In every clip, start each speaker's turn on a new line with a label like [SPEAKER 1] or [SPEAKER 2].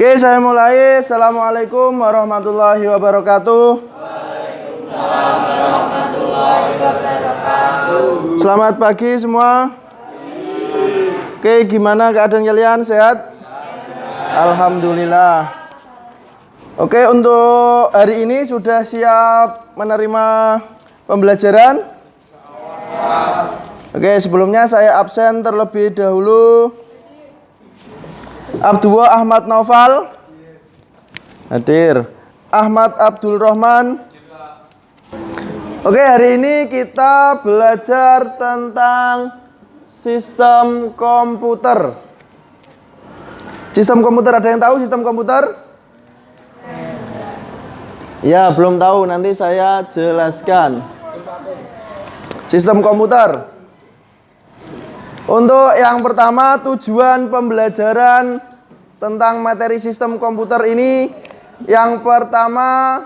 [SPEAKER 1] Oke, saya mulai. Assalamualaikum warahmatullahi wabarakatuh.
[SPEAKER 2] Waalaikumsalam warahmatullahi wabarakatuh.
[SPEAKER 1] Selamat pagi semua. Oke, gimana keadaan kalian? Sehat? Alhamdulillah. Oke, untuk hari ini sudah siap menerima pembelajaran? Oke, sebelumnya saya absen terlebih dahulu. Abdul Ahmad Naufal hadir. Ahmad Abdul Rahman. Oke, hari ini kita belajar tentang sistem komputer. Sistem komputer, ada yang tahu sistem komputer? Ya, belum tahu, nanti saya jelaskan. Sistem komputer. Untuk yang pertama, tujuan pembelajaran tentang materi sistem komputer ini, yang pertama,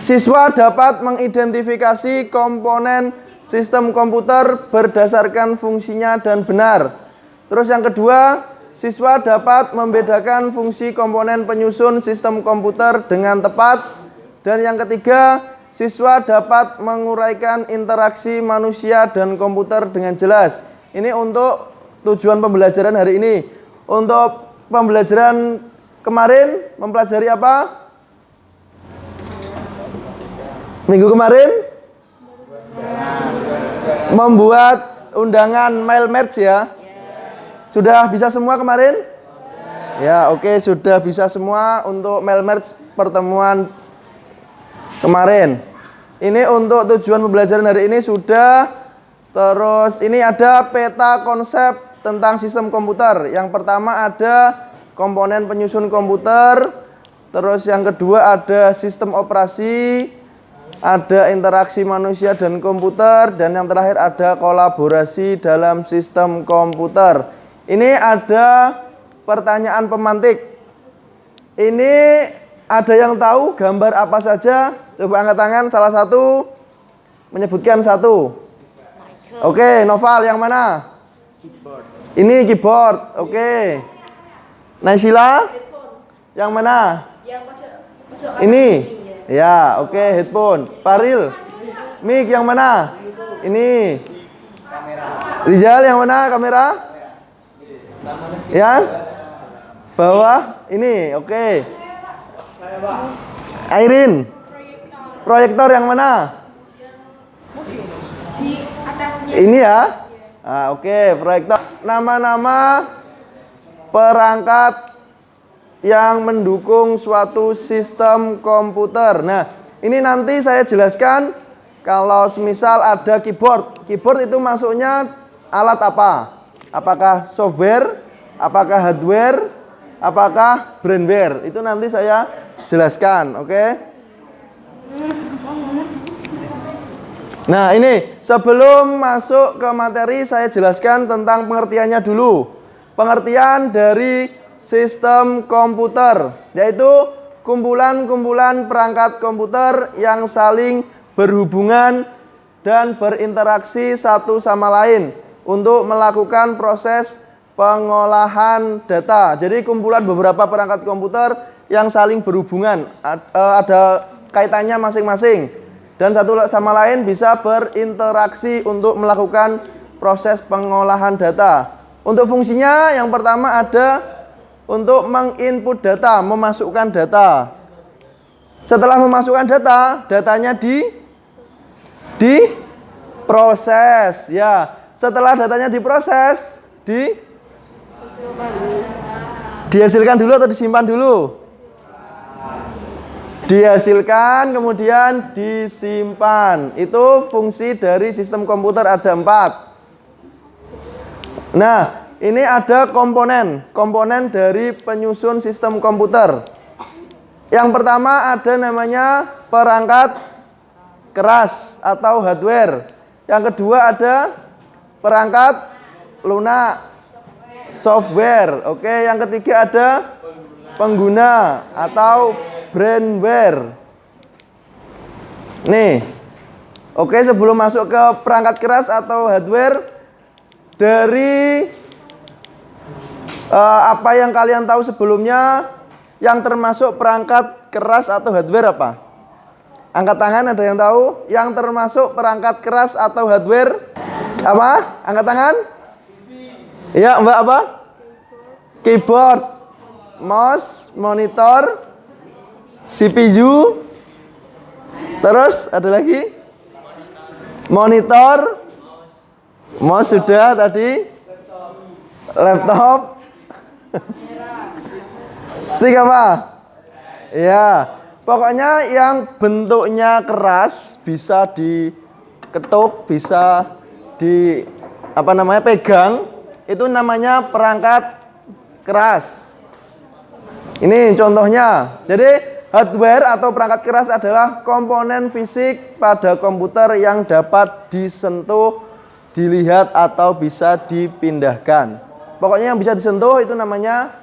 [SPEAKER 1] siswa dapat mengidentifikasi komponen sistem komputer berdasarkan fungsinya dan benar. Terus yang kedua, siswa dapat membedakan fungsi komponen penyusun sistem komputer dengan tepat. Dan yang ketiga, siswa dapat menguraikan interaksi manusia dan komputer dengan jelas. Ini untuk tujuan pembelajaran hari ini. Untuk pembelajaran kemarin mempelajari apa? Minggu kemarin membuat undangan mail merge ya. Sudah bisa semua kemarin? Ya, oke, sudah bisa semua untuk mail merge pertemuan kemarin. Ini untuk tujuan pembelajaran hari ini sudah. Terus ini ada peta konsep tentang sistem komputer. Yang pertama ada komponen penyusun komputer. Terus yang kedua ada sistem operasi, ada interaksi manusia dan komputer, dan yang terakhir ada kolaborasi dalam sistem komputer. Ini ada pertanyaan pemantik. Ini ada yang tahu gambar apa saja? Coba angkat tangan salah satu, menyebutkan satu. Oke, Noval yang mana? Ini keyboard. Oke. Naisila? Yang mana? Ini. Ya, oke, headphone. Paril? Mic yang mana? Ini. Rizal yang mana kamera? Yang bawah? Ini, oke. Airin? Proyektor yang mana? Ini ya. Nah, oke, proyektor. Nama-nama perangkat yang mendukung suatu sistem komputer. Nah, ini nanti saya jelaskan. Kalau semisal ada keyboard. Keyboard itu masuknya alat apa? Apakah software? Apakah hardware? Apakah brainware? Itu nanti saya jelaskan, oke? Nah, ini sebelum masuk ke materi saya jelaskan tentang pengertiannya dulu. Pengertian dari sistem komputer, yaitu kumpulan-kumpulan perangkat komputer yang saling berhubungan dan berinteraksi satu sama lain untuk melakukan proses pengolahan data. Jadi kumpulan beberapa perangkat komputer yang saling berhubungan, ada kaitannya masing-masing. Dan satu sama lain bisa berinteraksi untuk melakukan proses pengolahan data. Untuk fungsinya yang pertama ada untuk menginput data, memasukkan data. Setelah memasukkan data, datanya diproses. Ya, setelah datanya diproses, dihasilkan dulu atau disimpan dulu? Dihasilkan, kemudian disimpan. Itu fungsi dari sistem komputer ada 4. Nah, ini ada komponen dari penyusun sistem komputer. Yang pertama ada namanya perangkat keras atau hardware. Yang kedua ada perangkat lunak, software. Oke, yang ketiga ada pengguna atau brainware. Nih. Oke, sebelum masuk ke perangkat keras atau hardware, dari Apa yang kalian tahu sebelumnya yang termasuk perangkat keras atau hardware apa? Angkat tangan, ada yang tahu? Yang termasuk perangkat keras atau hardware apa? Angkat tangan. Iya, Mbak apa? Keyboard, mouse, monitor, CPU. Terus ada lagi? Monitor, mouse sudah tadi. Laptop. Stick apa? Ya, pokoknya yang bentuknya keras, bisa diketuk, bisa pegang, itu namanya perangkat keras. Ini contohnya. Jadi hardware atau perangkat keras adalah komponen fisik pada komputer yang dapat disentuh, dilihat atau bisa dipindahkan. Pokoknya yang bisa disentuh itu namanya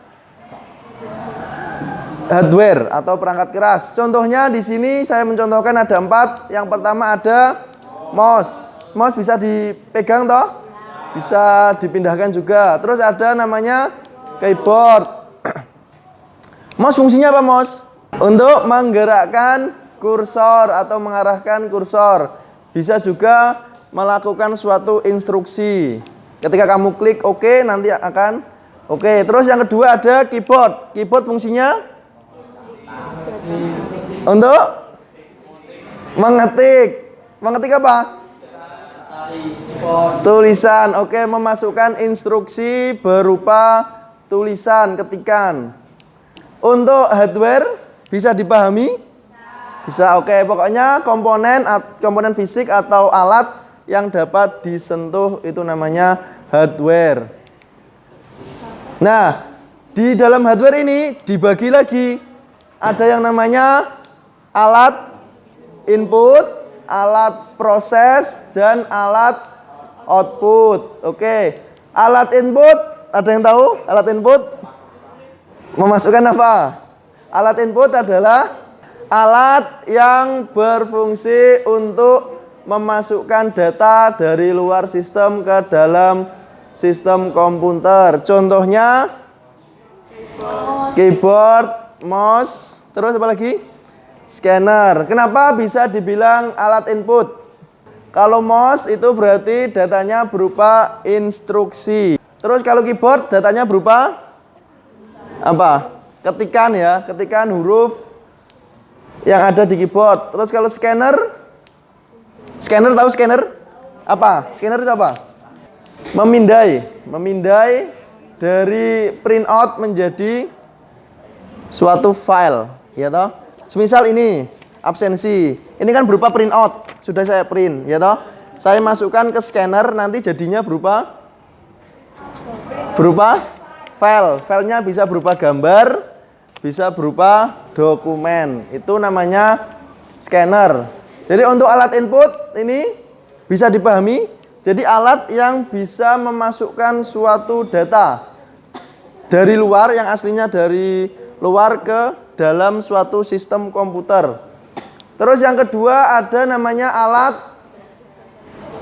[SPEAKER 1] hardware atau perangkat keras. Contohnya di sini saya mencontohkan ada 4. Yang pertama ada mouse. Mouse bisa dipegang toh? Bisa dipindahkan juga. Terus ada namanya keyboard. Mouse fungsinya apa, mouse? Untuk menggerakkan kursor atau mengarahkan kursor. Bisa juga melakukan suatu instruksi. Ketika kamu klik OK, nanti akan OK. Terus yang kedua ada keyboard. Keyboard fungsinya untuk mengetik. Mengetik apa? Tulisan. Oke, memasukkan instruksi berupa tulisan, ketikan. Untuk hardware bisa dipahami? Bisa. Oke, pokoknya komponen fisik atau alat yang dapat disentuh itu namanya hardware. Nah, di dalam hardware ini dibagi lagi. Ada yang namanya alat input, alat proses, dan alat output. Oke, alat input, ada yang tahu alat input? Memasukkan apa? Alat input adalah alat yang berfungsi untuk memasukkan data dari luar sistem ke dalam sistem komputer. Contohnya keyboard, mouse, terus apa lagi? Scanner. Kenapa bisa dibilang alat input? Kalau mouse itu berarti datanya berupa instruksi. Terus kalau keyboard datanya berupa apa? Ketikan ya, ketikan huruf yang ada di keyboard. Terus kalau scanner, tahu scanner? Apa? Scanner itu apa? Memindai dari printout menjadi suatu file, ya toh? Semisal ini absensi, ini kan berupa printout, sudah saya print, ya toh? Saya masukkan ke scanner, nanti jadinya berupa file. Filenya bisa berupa gambar, bisa berupa dokumen. Itu namanya scanner. Jadi untuk alat input ini bisa dipahami. Jadi alat yang bisa memasukkan suatu data dari luar yang aslinya dari luar ke dalam suatu sistem komputer. Terus yang kedua ada namanya alat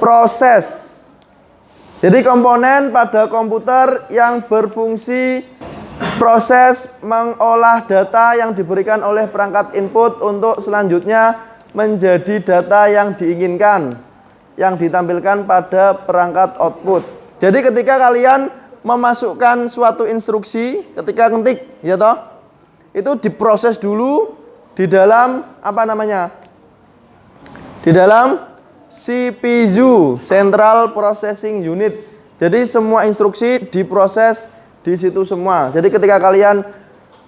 [SPEAKER 1] proses. Jadi komponen pada komputer yang berfungsi proses mengolah data yang diberikan oleh perangkat input untuk selanjutnya menjadi data yang diinginkan, yang ditampilkan pada perangkat output. Jadi ketika kalian memasukkan suatu instruksi, ketika ketik, ya toh, itu diproses dulu di dalam apa namanya? Di dalam CPU, Central Processing Unit. Jadi semua instruksi diproses di situ semua. Jadi ketika kalian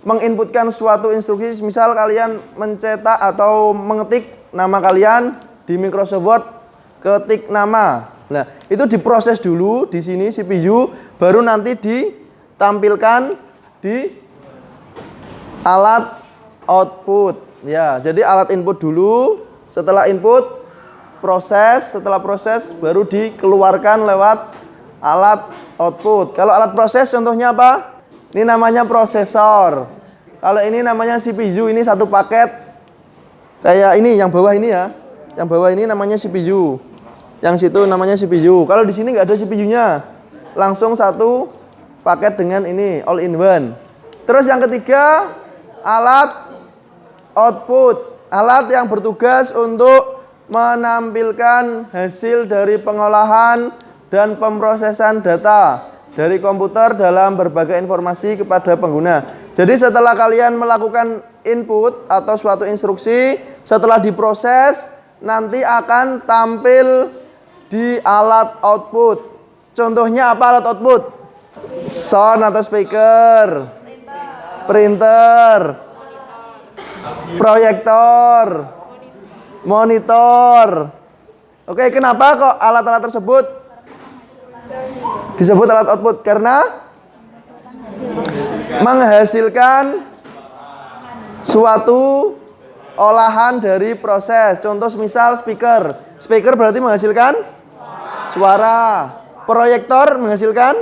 [SPEAKER 1] menginputkan suatu instruksi, misal kalian mencetak atau mengetik nama kalian di Microsoft Word, ketik nama. Nah, itu diproses dulu di sini CPU, baru nanti ditampilkan di alat output. Ya, jadi alat input dulu, setelah input proses, setelah proses baru dikeluarkan lewat alat output. Kalau alat proses contohnya apa? Ini namanya prosesor. Kalau ini namanya CPU, ini satu paket. Kayak ini, yang bawah ini ya. Yang bawah ini namanya CPU. Yang situ namanya CPU. Kalau di sini nggak ada CPU-nya. Langsung satu paket dengan ini all in one. Terus yang ketiga, alat output, alat yang bertugas untuk menampilkan hasil dari pengolahan dan pemrosesan data dari komputer dalam berbagai informasi kepada pengguna. Jadi setelah kalian melakukan input atau suatu instruksi, setelah diproses nanti akan tampil di alat output. Contohnya apa alat output? Sound atau speaker, printer, proyektor, monitor. Oke, kenapa kok alat-alat tersebut disebut alat output? Karena menghasilkan suatu olahan dari proses. Contoh misal speaker. Speaker berarti menghasilkan suara. Proyektor menghasilkan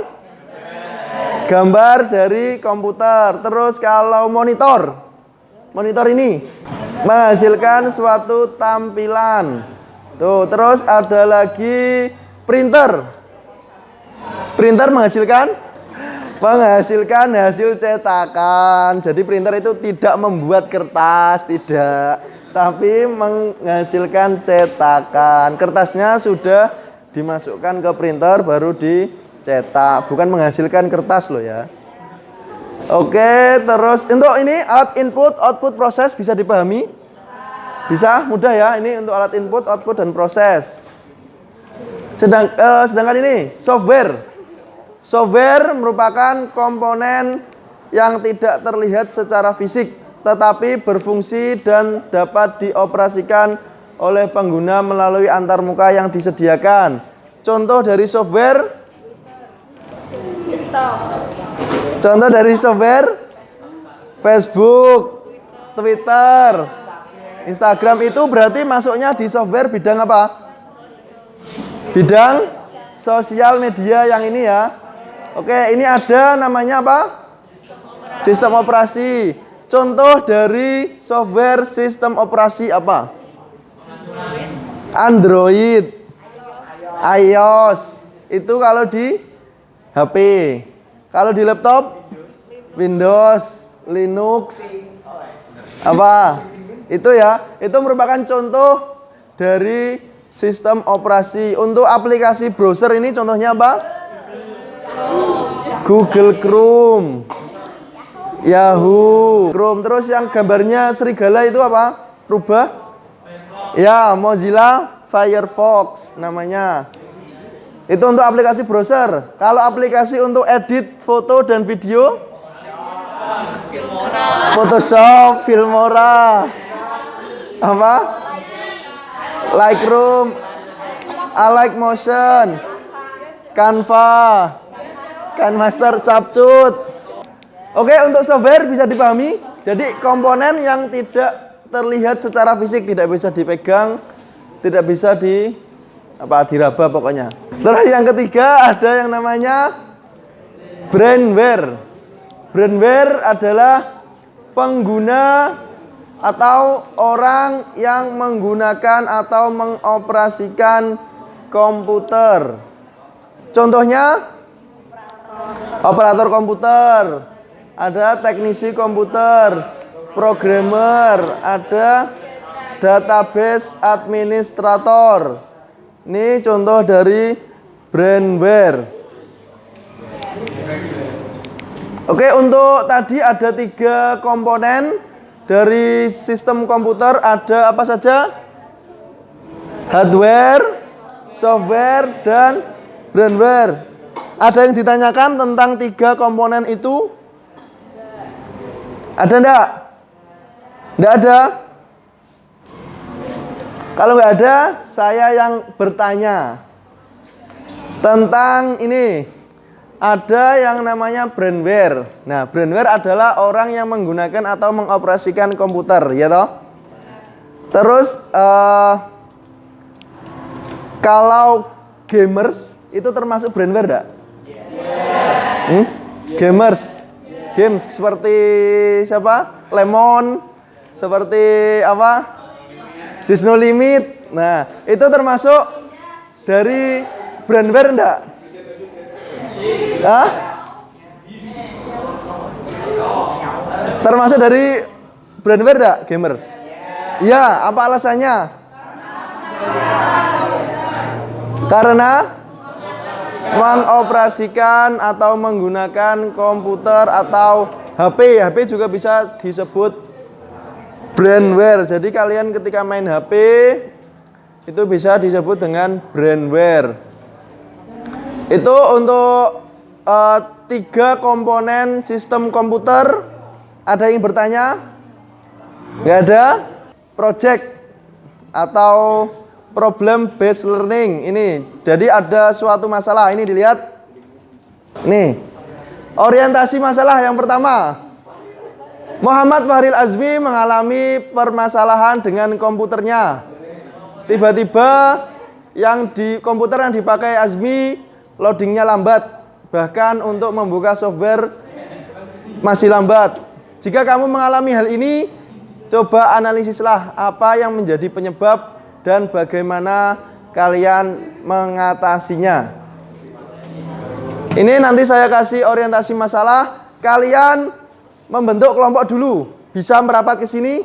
[SPEAKER 1] gambar dari komputer. Terus kalau monitor, monitor ini menghasilkan suatu tampilan. Tuh, terus ada lagi printer. Printer menghasilkan hasil cetakan. Jadi printer itu tidak membuat kertas, tidak, tapi menghasilkan cetakan. Kertasnya sudah dimasukkan ke printer baru dicetak, bukan menghasilkan kertas loh ya. Oke, terus untuk ini alat input, output, proses bisa dipahami? Bisa, mudah ya. Ini untuk alat input, output, dan proses. Sedangkan ini software. Software merupakan komponen yang tidak terlihat secara fisik, tetapi berfungsi dan dapat dioperasikan oleh pengguna melalui antarmuka yang disediakan. Contoh dari software, Facebook, Twitter, Instagram itu berarti masuknya di software bidang apa? Bidang sosial media yang ini ya. Oke, ini ada namanya apa? Sistem operasi. Contoh dari software sistem operasi apa? Android, iOS. Itu kalau di HP. Kalau di laptop, Windows, Linux, apa? Itu ya. Itu merupakan contoh dari sistem operasi. Untuk aplikasi browser ini contohnya apa? Google Chrome, Yahoo, Chrome. Terus yang gambarnya serigala itu apa? Rubah? Ya, Mozilla Firefox namanya. Itu untuk aplikasi browser. Kalau aplikasi untuk edit foto dan video, Photoshop, Filmora, apa? Lightroom, Alight Motion, Canva, KineMaster, Capcut. Oke, untuk software bisa dipahami. Jadi komponen yang tidak terlihat secara fisik, tidak bisa dipegang, tidak bisa diraba pokoknya. Terus yang ketiga ada yang namanya brainware. Brainware adalah pengguna atau orang yang menggunakan atau mengoperasikan komputer. Contohnya operator komputer, ada teknisi komputer, programmer, ada database administrator. Ini contoh dari brainware. Oke, untuk tadi ada 3 komponen dari sistem komputer. Ada apa saja? Hardware, software, dan brainware. Ada yang ditanyakan tentang 3 komponen itu? Ada enggak? Enggak ada? Kalau enggak ada, saya yang bertanya tentang ini. Ada yang namanya brainware. Nah, brainware adalah orang yang menggunakan atau mengoperasikan komputer, ya toh? Terus kalau gamers itu termasuk brainware enggak? Gamers, games seperti siapa? Lemon, seperti apa? Just No Limit. Nah, itu termasuk dari brainware enggak? Hah? Termasuk dari brandware enggak, gamer? Iya, apa alasannya? Karena mengoperasikan atau menggunakan komputer atau HP. HP juga bisa disebut brandware. Jadi kalian ketika main HP itu bisa disebut dengan brandware. Itu untuk 3 komponen sistem komputer. Ada yang bertanya? Nggak ada? Project atau problem based learning ini. Jadi ada suatu masalah, ini dilihat. Nih. Orientasi masalah yang pertama. Muhammad Fahril Azmi mengalami permasalahan dengan komputernya. Tiba-tiba yang di komputer yang dipakai Azmi loadingnya lambat. Bahkan untuk membuka software masih lambat. Jika kamu mengalami hal ini, coba analisislah apa yang menjadi penyebab dan bagaimana kalian mengatasinya. Ini nanti saya kasih orientasi masalah. Kalian membentuk kelompok dulu. Bisa merapat ke sini.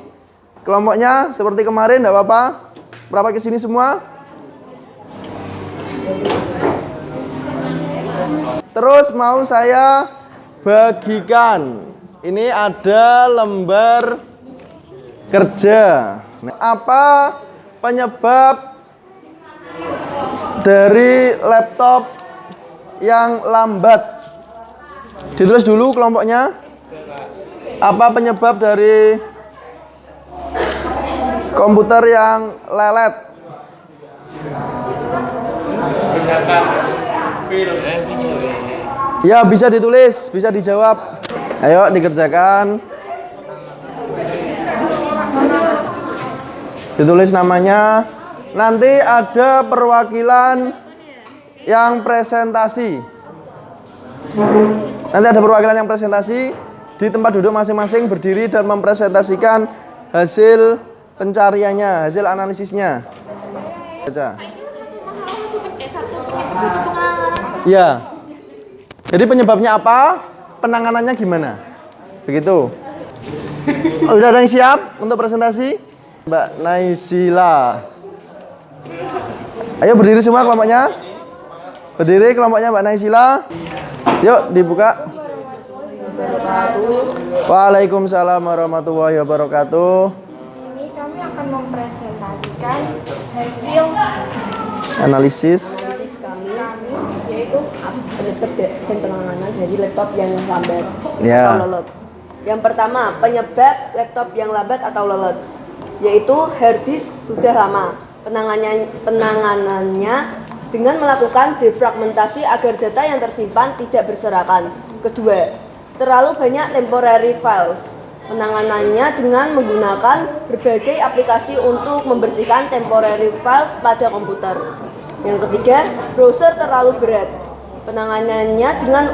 [SPEAKER 1] Kelompoknya seperti kemarin, enggak apa-apa. Merapat ke sini semua. Terus mau saya bagikan. Ini ada lembar kerja. Nah, apa penyebab dari laptop yang lambat? Ditulis dulu kelompoknya. Apa penyebab dari komputer yang lelet? Ya, bisa ditulis, bisa dijawab. Ayo dikerjakan. Ditulis namanya. Nanti ada perwakilan yang presentasi. Nanti ada perwakilan yang presentasi di tempat duduk masing-masing, berdiri dan mempresentasikan hasil pencariannya, hasil analisisnya. Baca. Ya. Jadi penyebabnya apa? Penanganannya gimana? Begitu. Oh, udah ada yang siap untuk presentasi? Mbak Naisila. Ayo berdiri semua kelompoknya. Berdiri kelompoknya Mbak Naisila. Yuk dibuka. Waalaikumsalam warahmatullahi wabarakatuh.
[SPEAKER 3] Ini kami akan mempresentasikan hasil
[SPEAKER 1] Analisis.
[SPEAKER 3] kami, yaitu
[SPEAKER 4] penyebab dan penanganan dari laptop yang lambat
[SPEAKER 1] Ya.
[SPEAKER 4] atau lelet. Yang pertama, penyebab laptop yang lambat atau lelet, yaitu harddisk sudah lama. Penanganannya dengan melakukan defragmentasi agar data yang tersimpan tidak berserakan. Kedua, terlalu banyak temporary files. Penanganannya dengan menggunakan berbagai aplikasi untuk membersihkan temporary files pada komputer. Yang ketiga, browser terlalu berat. Penanganannya dengan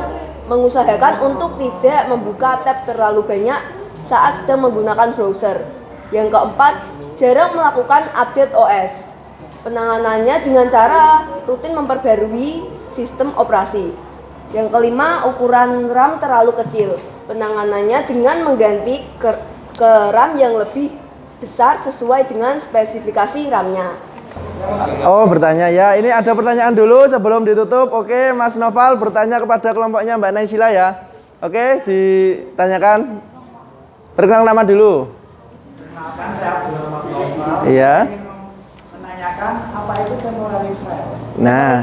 [SPEAKER 4] mengusahakan untuk tidak membuka tab terlalu banyak saat sedang menggunakan browser. Yang keempat, jarang melakukan update OS. Penanganannya dengan cara rutin memperbarui sistem operasi. Yang kelima, ukuran RAM terlalu kecil. Penanganannya dengan mengganti ke RAM yang lebih besar sesuai dengan spesifikasi RAM-nya.
[SPEAKER 1] Oh, bertanya ya. Ini ada pertanyaan dulu sebelum ditutup. Oke, Mas Noval bertanya kepada kelompoknya Mbak Naisila ya. Oke, ditanyakan. Perkenalkan nama dulu.
[SPEAKER 5] Perkenalkan, saya Abdul Mas Noval.
[SPEAKER 1] Iya.
[SPEAKER 5] Saya ingin menanyakan apa itu temporary file.
[SPEAKER 1] Nah,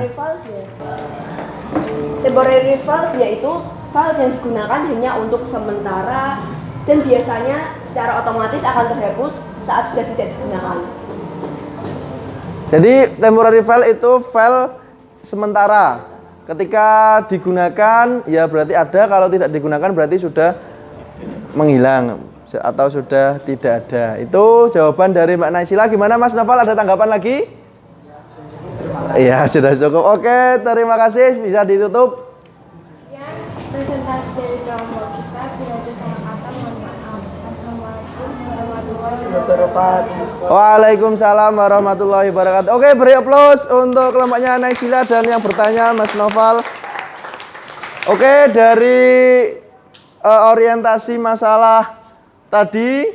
[SPEAKER 4] Temporary files yaitu files yang digunakan hanya untuk sementara dan biasanya secara otomatis akan terhapus saat sudah tidak digunakan.
[SPEAKER 1] jadi temporary file itu file sementara. Ketika digunakan ya berarti ada, kalau tidak digunakan berarti sudah menghilang atau sudah tidak ada. Itu jawaban dari Mbak Naisila. Gimana Mas Noval, ada tanggapan lagi? Iya, sudah cukup. Oke, terima kasih. Bisa ditutup.
[SPEAKER 3] sekian presentasi dari kelompok kita. Bila ada salah kata, mohon maaf. Assalamualaikum warahmatullahi wabarakatuh.
[SPEAKER 1] Waalaikumsalam warahmatullahi wabarakatuh. Oke, beri aplaus untuk kelompoknya Naisila dan yang bertanya Mas Noval. Oke, dari orientasi masalah tadi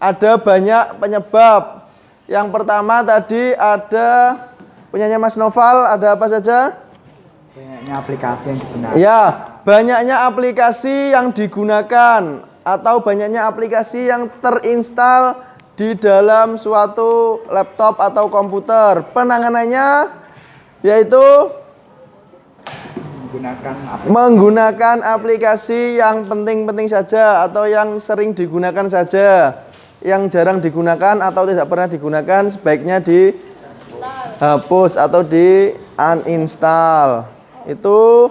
[SPEAKER 1] ada banyak penyebab. Yang pertama tadi ada punyanya Mas Noval, ada apa saja?
[SPEAKER 5] Banyaknya aplikasi yang digunakan.
[SPEAKER 1] Ya, banyaknya aplikasi yang digunakan atau banyaknya aplikasi yang terinstal di dalam suatu laptop atau komputer. Penanganannya yaitu menggunakan aplikasi yang penting-penting saja atau yang sering digunakan saja. Yang jarang digunakan atau tidak pernah digunakan sebaiknya dihapus atau di uninstall. Itu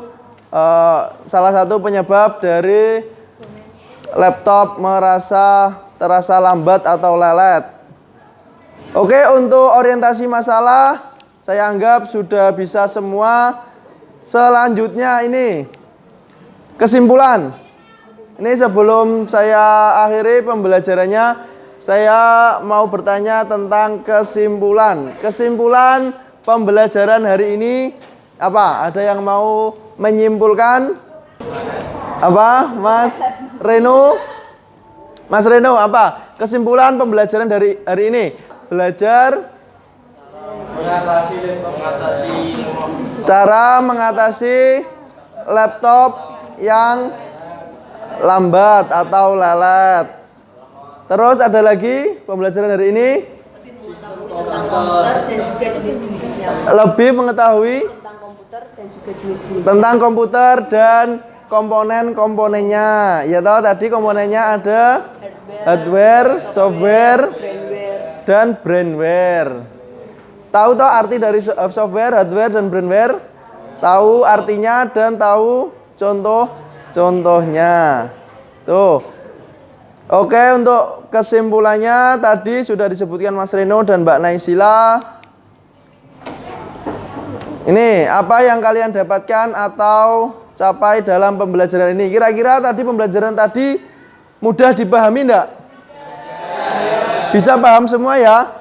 [SPEAKER 1] salah satu penyebab dari laptop terasa lambat atau lelet. Oke, untuk orientasi masalah saya anggap sudah bisa semua. Selanjutnya ini kesimpulan. Ini sebelum saya akhiri pembelajarannya, saya mau bertanya tentang kesimpulan. Kesimpulan pembelajaran hari ini apa? Ada yang mau menyimpulkan? Apa, Mas Reno? Mas Reno, apa kesimpulan pembelajaran dari hari ini? Belajar cara mengatasi laptop yang lambat atau lelet. Terus ada lagi pembelajaran hari ini
[SPEAKER 4] Tentang komputer dan juga jenis-jenisnya.
[SPEAKER 1] lebih mengetahui
[SPEAKER 4] Tentang komputer dan juga jenis-jenisnya.
[SPEAKER 1] tentang komputer dan komponen-komponennya. Ya tahu tadi komponennya ada hardware, software, dan brainware. Tahu toh arti dari software, hardware, dan brainware? Tahu artinya dan tahu contoh-contohnya. Tuh. Oke, untuk kesimpulannya tadi sudah disebutkan Mas Reno dan Mbak Naisila. Ini apa yang kalian dapatkan atau capai dalam pembelajaran ini? Kira-kira tadi pembelajaran tadi mudah dipahami enggak? Bisa paham semua ya?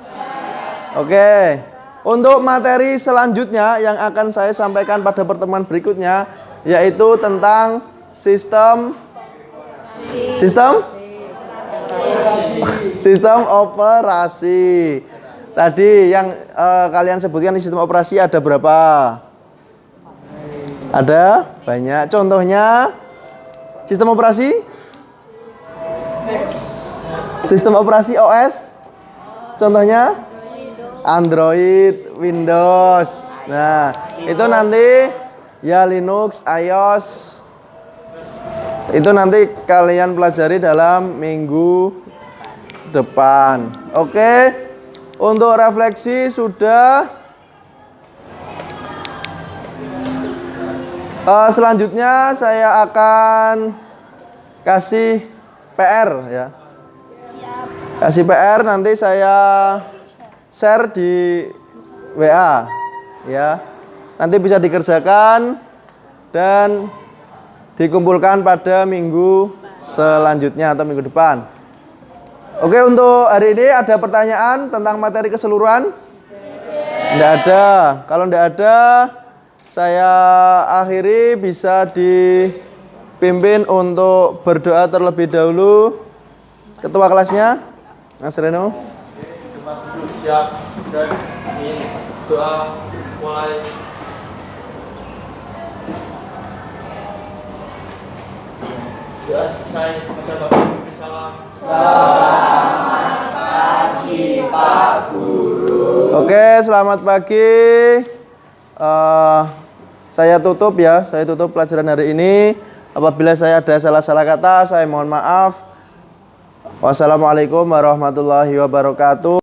[SPEAKER 1] Oke. Untuk materi selanjutnya yang akan saya sampaikan pada pertemuan berikutnya yaitu tentang sistem operasi. Tadi yang kalian sebutkan di sistem operasi ada berapa? Ada banyak. Contohnya sistem operasi? Sistem operasi OS? Contohnya? Android, Windows. Nah, itu nanti ya Linux, iOS. Itu nanti kalian pelajari dalam minggu depan. Oke. Untuk refleksi sudah. Selanjutnya saya akan kasih PR ya. Kasih PR nanti saya share di WA ya. Nanti bisa dikerjakan dan dikumpulkan pada minggu selanjutnya atau minggu depan. Oke, untuk hari ini ada pertanyaan tentang materi keseluruhan? Tidak ada. Kalau tidak ada, saya akhiri, bisa dipimpin untuk berdoa terlebih dahulu. Ketua kelasnya, Mas Reno.
[SPEAKER 2] Tempat duduk siap dan ingin doa mulai. Doa selesai, maka Bapak Guru salam.
[SPEAKER 1] Oke, selamat pagi. Saya tutup ya, saya tutup pelajaran hari ini. Apabila saya ada salah-salah kata, saya mohon maaf. Wassalamualaikum warahmatullahi wabarakatuh.